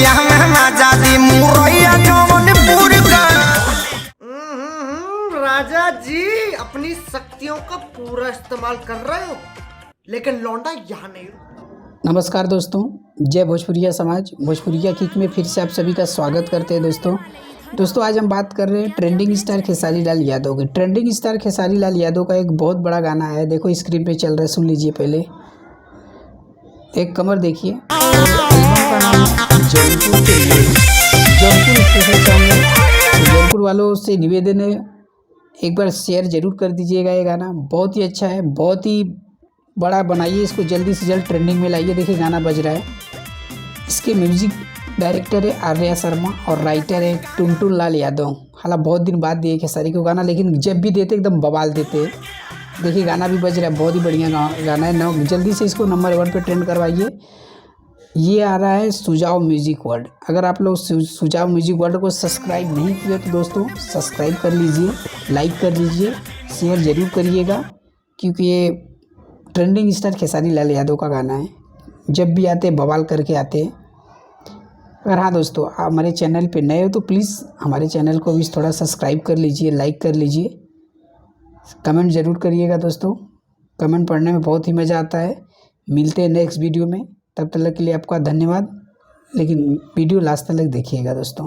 होलिया में आजादी मुरैया जौनपुर का। राजा जी अपनी शक्तियों का पूरा इस्तेमाल कर रहे हो, लेकिन लौंडा यहाँ नहीं। नमस्कार दोस्तों, जय भोजपुरिया समाज। भोजपुरिया किक में फिर से आप सभी का स्वागत करते हैं। दोस्तों आज हम बात कर रहे हैं ट्रेंडिंग स्टार खेसारी लाल यादव की। ट्रेंडिंग स्टार खेसारी लाल यादव का एक बहुत बड़ा गाना है, देखो स्क्रीन पे चल रहा है, सुन लीजिए। पहले एक कमर देखिए, एल्बम का नाम है जौनपुर के लिए। जौनपुर स्पेशल सॉन्ग है, जौनपुर वालों से निवेदन है एक बार शेयर जरूर कर दीजिएगा। ये गाना बहुत ही अच्छा है, बहुत ही बड़ा बनाइए इसको, जल्दी से जल्द ट्रेंडिंग में लाइए। देखिए गाना बज रहा है, इसके म्यूजिक डायरेक्टर है आर्या शर्मा और राइटर है टुनटुन लाल यादव। हालांकि बहुत दिन बाद दिए खेसारी को गाना, लेकिन जब भी देते एकदम बवाल देते। देखिए गाना भी बज रहा है, बहुत ही बढ़िया गाना है। जल्दी से इसको नंबर 1 पे ट्रेंड करवाइए। ये आ रहा है सुझाव म्यूजिक वर्ल्ड। अगर आप लोग सुझाव म्यूजिक वर्ल्ड को सब्सक्राइब नहीं किए तो दोस्तों सब्सक्राइब कर लीजिए, लाइक कर लीजिए, शेयर ज़रूर करिएगा, क्योंकि ये ट्रेंडिंग स्टार खेसारी लाल यादव का गाना है। जब भी आते बवाल करके आते हैं। अगर हाँ दोस्तों आप हमारे चैनल पे नए हो तो प्लीज़ हमारे चैनल को भी थोड़ा सब्सक्राइब कर लीजिए, लाइक कर लीजिए, कमेंट ज़रूर करिएगा दोस्तों। कमेंट पढ़ने में बहुत ही मज़ा आता है। मिलते हैं नेक्स्ट वीडियो में, तब तक के लिए आपका धन्यवाद। लेकिन वीडियो लास्ट तक देखिएगा दोस्तों।